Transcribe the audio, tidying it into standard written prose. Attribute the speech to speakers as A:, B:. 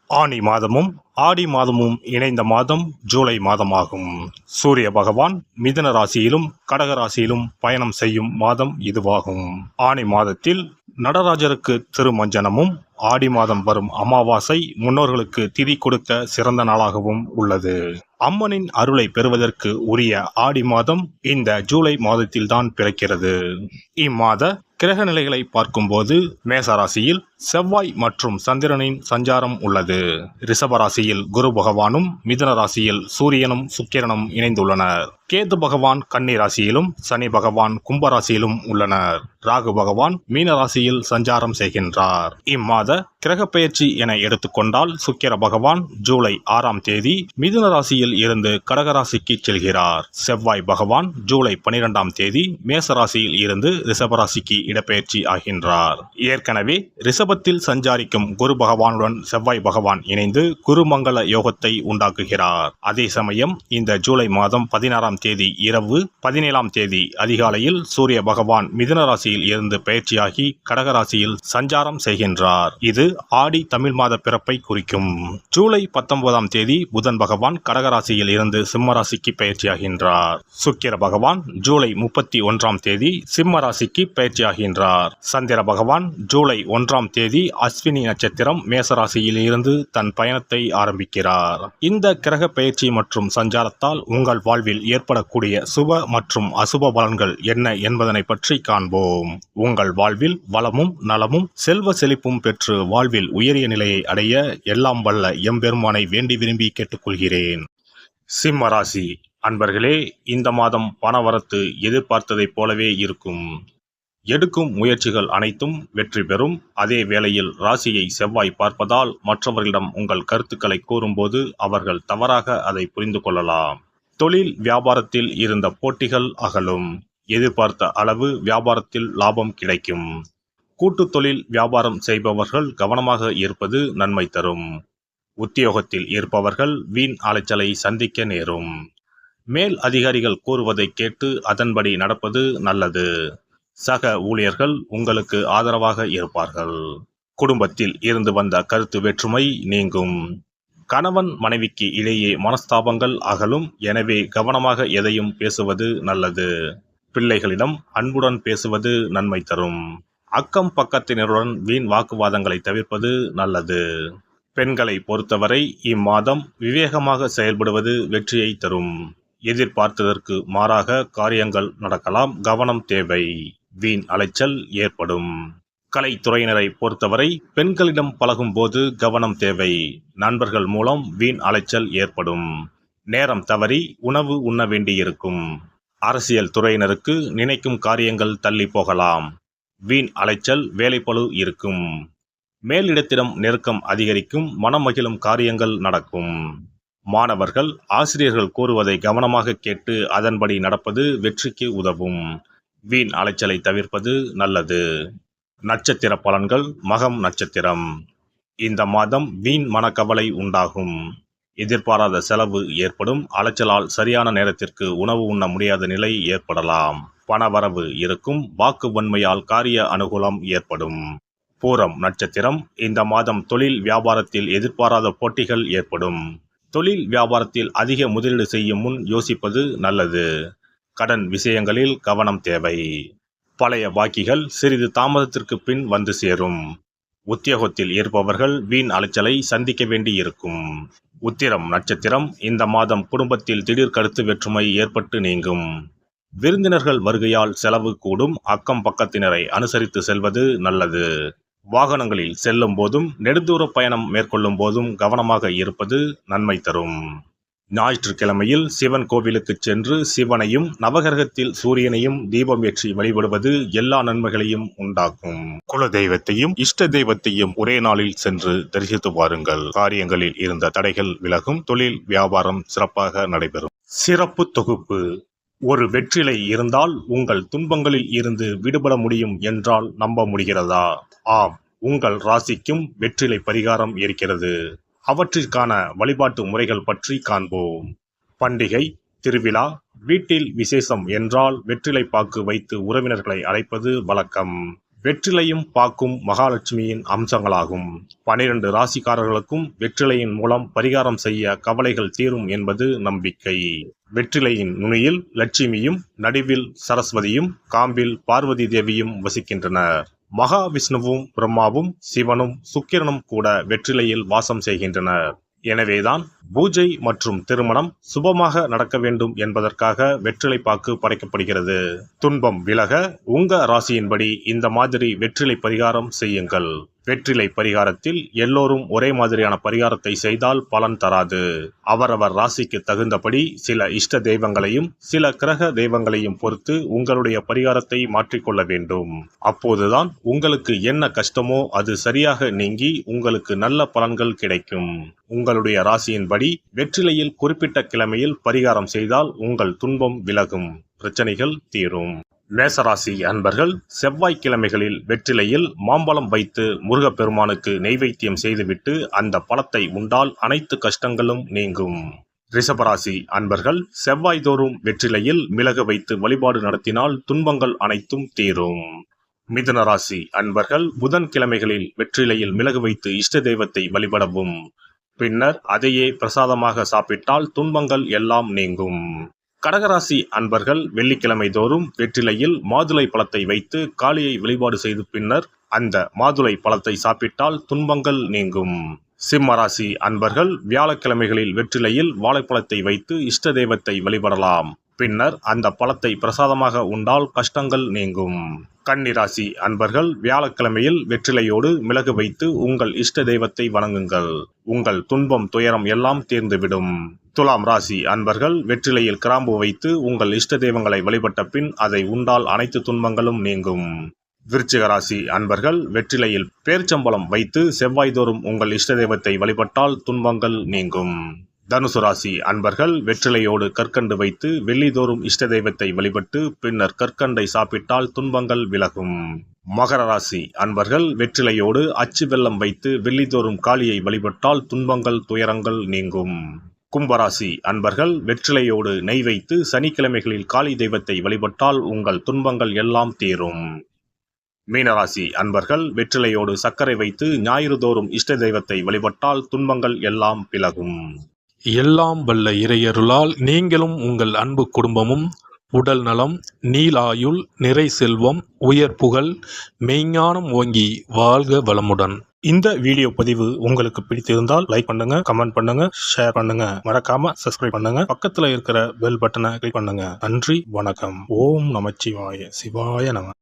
A: ஆனி மாதமும் ஆடி மாதமும் இணைந்த மாதம் ஜூலை மாதமாகும். சூரிய பகவான் மிதுன ராசியிலும் கடக ராசியிலும் பயணம் செய்யும் மாதம் இதுவாகும். ஆனி மாதத்தில் நடராஜருக்கு திருமஞ்சனமும், ஆடி மாதம் வரும் அமாவாசை முன்னோர்களுக்கு திதி கொடுக்க சிறந்த நாளாகவும் உள்ளது. அம்மனின் அருளை பெறுவதற்கு உரிய ஆடி மாதம் இந்த ஜூலை மாதத்தில்தான் பிறக்கிறது. இம்மாத கிரக நிலைகளை பார்க்கும்போது மேசராசியில் செவ்வாய் மற்றும் சந்திரனின் சஞ்சாரம் உள்ளது. ரிஷபராசியில் குரு பகவானும், மிதுன ராசியில் சூரியனும் சுக்கிரனும் இணைந்துள்ளனர். கேது பகவான் கன்னி ராசியிலும், சனி பகவான் கும்பராசியிலும் உள்ளனர். ராகு பகவான் மீன ராசியில் சஞ்சாரம் செய்கின்றார். இம்மாத கிரக பெயர்ச்சி என எடுத்துக்கொண்டால் சுக்கிர பகவான் ஜூலை 6ஆம் தேதி மிதுன ராசியில் இருந்து கடகராசிக்கு செல்கிறார். செவ்வாய் பகவான் ஜூலை 12ஆம் தேதி மேசராசியில் இருந்து ரிஷபராசிக்கு இடப்பெயர்ச்சி ஆகின்றார். ஏற்கனவே ரிஷபத்தில் சஞ்சாரிக்கும் குரு பகவானுடன் செவ்வாய் பகவான் இணைந்து குருமங்கள யோகத்தை உண்டாக்குகிறார். அதே சமயம் இந்த ஜூலை மாதம் 16ஆம் தேதி இரவு 17ஆம் தேதி அதிகாலையில் சூரிய பகவான் மிதுன ராசியில் இருந்து பெயர்ச்சியாகி கடகராசியில் சஞ்சாரம் செய்கின்றார். இது ஆடி தமிழ் மாத பிறப்பை குறிக்கும். ஜூலை 19ஆம் தேதி புதன் பகவான் கடகராசியில் இருந்து சிம்மராசிக்கு பெயர்ச்சியாகின்றார். சுக்கிர பகவான் ஜூலை 31ஆம் தேதி சிம்ம ராசிக்கு பெயர்ச்சியாகின்றார். சந்திர பகவான் ஜூலை 1ஆம் தேதி அஸ்வினி நட்சத்திரம் மேசராசியில் இருந்து தன் பயணத்தை ஆரம்பிக்கிறார். இந்த கிரக பெயர்ச்சி மற்றும் சஞ்சாரத்தால் உங்கள் வாழ்வில் ஏற்படக்கூடிய சுப மற்றும் அசுப பலன்கள் என்ன என்பதனை பற்றி காண்போம். உங்கள் வாழ்வில் வளமும் நலமும் செல்வ செழிப்பும் பெற்று வாழ்வில் உயரிய நிலையை அடைய எல்லாம் வல்ல எம்பெருமானை வேண்டி விரும்பி கேட்டுக்கொள்கிறேன். சிம்ம ராசி அன்பர்களே, இந்த மாதம் பணவரத்து எதிர்பார்த்ததைப் போலவே இருக்கும். எடுக்கும் முயற்சிகள் அனைத்தும் வெற்றி பெறும். அதே வேளையில் ராசியை செவ்வாய் பார்ப்பதால் மற்றவர்களிடம் உங்கள் கருத்துக்களை கூறும்போது அவர்கள் தவறாக அதை புரிந்து கொள்ளலாம். தொழில் வியாபாரத்தில் இருந்த போட்டிகள் அகலும். எதிர்பார்த்த அளவு வியாபாரத்தில் லாபம் கிடைக்கும். கூட்டு தொழில் வியாபாரம் செய்பவர்கள் கவனமாக இருப்பது நன்மை தரும். உத்தியோகத்தில் இருப்பவர்கள் வீண் அலைச்சலை சந்திக்க நேரும். மேல் அதிகாரிகள் கூறுவதை கேட்டு அதன்படி நடப்பது நல்லது. சக ஊழியர்கள் உங்களுக்கு ஆதரவாக இருப்பார்கள். குடும்பத்தில் இருந்து வந்த கருத்து வேற்றுமை நீங்கும். கணவன் மனைவிக்கு இடையே மனஸ்தாபங்கள் அகலும். எனவே கவனமாக எதையும் பேசுவது நல்லது. பிள்ளைகளிடம் அன்புடன் பேசுவது நன்மை தரும். அக்கம் பக்கத்தினருடன் வீண் வாக்குவாதங்களை தவிர்ப்பது நல்லது. பெண்களை பொறுத்தவரை இம்மாதம் விவேகமாக செயல்படுவது வெற்றியை தரும். எதிர்பார்த்ததற்கு மாறாக காரியங்கள் நடக்கலாம். கவனம் தேவை. வீண் அலைச்சல் ஏற்படும். கலைத்துறையினரை பொறுத்தவரை பெண்களிடம் பழகும் போது கவனம் தேவை. நண்பர்கள் மூலம் வீண் அலைச்சல் ஏற்படும். நேரம் தவறி உணவு உண்ண வேண்டியிருக்கும். அரசியல் துறையினருக்கு நினைக்கும் காரியங்கள் தள்ளி போகலாம். வீண் அலைச்சல் வேலைப்பளு இருக்கும். மேலிடத்திடம் நெருக்கம் அதிகரிக்கும். மனமகிழும் காரியங்கள் நடக்கும். மாணவர்கள் ஆசிரியர்கள் கூறுவதை கவனமாக கேட்டு அதன்படி நடப்பது வெற்றிக்கு உதவும். வீண் அலைச்சலை தவிர்ப்பது நல்லது. நட்சத்திர பலன்கள். மகம் நட்சத்திரம். இந்த மாதம் வீண் மனக்கவலை உண்டாகும். எதிர்பாராத செலவு ஏற்படும். அலைச்சலால் சரியான நேரத்திற்கு உணவு உண்ண முடியாத நிலை ஏற்படலாம். பணவரவு இருக்கும். வாக்கு வன்மையால் காரிய அனுகூலம் ஏற்படும். பூரம் நட்சத்திரம். இந்த மாதம் தொழில் வியாபாரத்தில் எதிர்பாராத போட்டிகள் ஏற்படும். தொழில் வியாபாரத்தில் அதிக முதலீடு செய்யும் முன் யோசிப்பது நல்லது. கடன் விஷயங்களில் கவனம் தேவை. பழைய பாக்கிகள் சிறிது தாமதத்திற்கு பின் வந்து சேரும். உத்தியோகத்தில் இருப்பவர்கள் வீண் அலைச்சலை சந்திக்க வேண்டியிருக்கும். உத்திரம் நட்சத்திரம். இந்த மாதம் குடும்பத்தில் திடீர் கருத்து வேற்றுமை ஏற்பட்டு நீங்கும். விருந்தினர்கள் வருகையால் செலவு கூடும். அக்கம் பக்கத்தினரை அனுசரித்து செல்வது நல்லது. வாகனங்களில் செல்லும் போதும் நெடுந்தூர பயணம் மேற்கொள்ளும் போதும் கவனமாக இருப்பது நன்மை தரும். ஞாயிற்றுக்கிழமையில் சிவன் கோவிலுக்கு சென்று சிவனையும் நவகிரகத்தில் சூரியனையும் தீபம் ஏற்றி வழிபடுவது எல்லா நன்மைகளையும் உண்டாக்கும். குல தெய்வத்தையும் இஷ்ட தெய்வத்தையும் ஒரே நாளில் சென்று தரிசித்து வாருங்கள். காரியங்களில் இருந்த தடைகள் விலகும். தொழில் வியாபாரம் சிறப்பாக நடைபெறும். சிறப்பு தொகுப்பு. ஒரு வெற்றிலை இருந்தால் உங்கள் துன்பங்களில் இருந்து விடுபட முடியும் என்றால் நம்ப முடிகிறதா? ஆம், உங்கள் ராசிக்கும் வெற்றிலை பரிகாரம் இருக்கிறது. அவற்றிற்கான வழிபாட்டு முறைகள் பற்றி காண்போம். பண்டிகை, திருவிழா, வீட்டில் விசேஷம் என்றால் வெற்றிலை பாக்கு வைத்து உறவினர்களை அழைப்பது வழக்கம். வெற்றிலையும் பாக்கும் மகாலட்சுமியின் அம்சங்களாகும். 12 ராசிக்காரர்களுக்கும் வெற்றிலையின் மூலம் பரிகாரம் செய்ய கவலைகள் தீரும் என்பது நம்பிக்கை. வெற்றிலையின் நுனியில் லட்சுமியும், நடுவில் சரஸ்வதியும், காம்பில் பார்வதி தேவியும் வசிக்கின்றனர். மகாவிஷ்ணுவும், பிரம்மாவும், சிவனும், சுக்கிரனும் கூட வெற்றிலையில் வாசம் செய்கின்றனர். எனவேதான் பூஜை மற்றும் திருமணம் சுபமாக நடக்க வேண்டும் என்பதற்காக வெற்றிலை பாக்கு படைக்கப்படுகிறது. துன்பம் விலக உங்க ராசியின்படி இந்த மாதிரி வெற்றிலை பரிகாரம் செய்யுங்கள். வெற்றிலை பரிகாரத்தில் எல்லோரும் ஒரே மாதிரியான பரிகாரத்தை செய்தால் பலன் தராது. அவரவர் ராசிக்கு தகுந்தபடி சில இஷ்ட தெய்வங்களையும் சில கிரக தெய்வங்களையும் பொறுத்து உங்களுடைய பரிகாரத்தை மாற்றிக்கொள்ள வேண்டும். அப்போதுதான் உங்களுக்கு என்ன கஷ்டமோ அது சரியாக நீங்கி உங்களுக்கு நல்ல பலன்கள் கிடைக்கும். உங்களுடைய ராசியின்படி வெற்றிலையில் குறிப்பிட்ட கிழமையில் பரிகாரம் செய்தால் உங்கள் துன்பம் விலகும், பிரச்சனைகள் தீரும். மேசராசி அன்பர்கள் செவ்வாய்க்கிழமைகளில் வெற்றிலையில் மாம்பழம் வைத்து முருகப்பெருமானுக்கு நெய்வேத்தியம் செய்துவிட்டு அந்த பழத்தை உண்டால் அனைத்து கஷ்டங்களும் நீங்கும். ரிஷபராசி அன்பர்கள் செவ்வாய்தோறும் வெற்றிலையில் மிளகு வைத்து வழிபாடு நடத்தினால் துன்பங்கள் அனைத்தும் தீரும். மிதுனராசி அன்பர்கள் புதன்கிழமைகளில் வெற்றிலையில் மிளகு வைத்து இஷ்ட தெய்வத்தை வழிபடவும். பின்னர் அதையே பிரசாதமாக சாப்பிட்டால் துன்பங்கள் எல்லாம் நீங்கும். கடகராசி அன்பர்கள் வெள்ளிக்கிழமை தோறும் வெற்றிலையில் மாதுளை பழத்தை வைத்து காளியை வழிபாடு செய்து பின்னர் அந்த மாதுளை பழத்தை சாப்பிட்டால் துன்பங்கள் நீங்கும். சிம்மராசி அன்பர்கள் வியாழக்கிழமைகளில் வெற்றிலையில் வாழைப்பழத்தை வைத்து இஷ்ட தெய்வத்தை வழிபடலாம். பின்னர் அந்த பழத்தை பிரசாதமாக உண்டால் கஷ்டங்கள் நீங்கும். கன்னிராசி அன்பர்கள் வியாழக்கிழமையில் வெற்றிலையோடு மிளகு வைத்து உங்கள் இஷ்ட தெய்வத்தை வணங்குங்கள். உங்கள் துன்பம் துயரம் எல்லாம் தீர்ந்துவிடும். துலாம் ராசி அன்பர்கள் வெற்றிலையில் கிராம்பு வைத்து உங்கள் இஷ்ட தெய்வங்களை வழிபட்ட பின் அதை உண்டால் அனைத்து துன்பங்களும் நீங்கும். விருச்சிக ராசி அன்பர்கள் வெற்றிலையில் பேரிச்சம்பழம் வைத்து செவ்வாய்தோறும் உங்கள் இஷ்ட தெய்வத்தை வழிபட்டால் துன்பங்கள் நீங்கும். தனுசு ராசி அன்பர்கள் வெற்றிலையோடு கற்கண்டு வைத்து வெள்ளிதோறும் இஷ்ட தெய்வத்தை வழிபட்டு பின்னர் கற்கண்டை சாப்பிட்டால் துன்பங்கள் விலகும். மகர ராசி அன்பர்கள் வெற்றிலையோடு அச்சு வெல்லம் வைத்து வெள்ளிதோறும் காளியை வழிபட்டால் துன்பங்கள் துயரங்கள் நீங்கும். கும்பராசி அன்பர்கள் வெற்றிலையோடு நெய் வைத்து சனிக்கிழமைகளில் காளி தெய்வத்தை வழிபட்டால் உங்கள் துன்பங்கள் எல்லாம் தீரும். மீனராசி அன்பர்கள் வெற்றிலையோடு சர்க்கரை வைத்து ஞாயிறு தோறும் இஷ்ட தெய்வத்தை வழிபட்டால் துன்பங்கள் எல்லாம் விலகும்.
B: எல்லாம் வல்ல இறையருளால் நீங்களும் உங்கள் அன்பு குடும்பமும் உடல் நலம், நீலாயுள், நிறை செல்வம், உயர் புகழ், மெய்ஞானம் ஓங்கி வாழ்க வளமுடன்.
A: இந்த வீடியோ பதிவு உங்களுக்கு பிடித்திருந்தால் லைக் பண்ணுங்க, கமெண்ட் பண்ணுங்க, ஷேர் பண்ணுங்க, மறக்காம சப்ஸ்கிரைப் பண்ணுங்க, பக்கத்துல இருக்கிற பெல் பட்டனை கிளிக் பண்ணுங்க. நன்றி, வணக்கம். ஓம் நமச்சிவாய, சிவாய நம.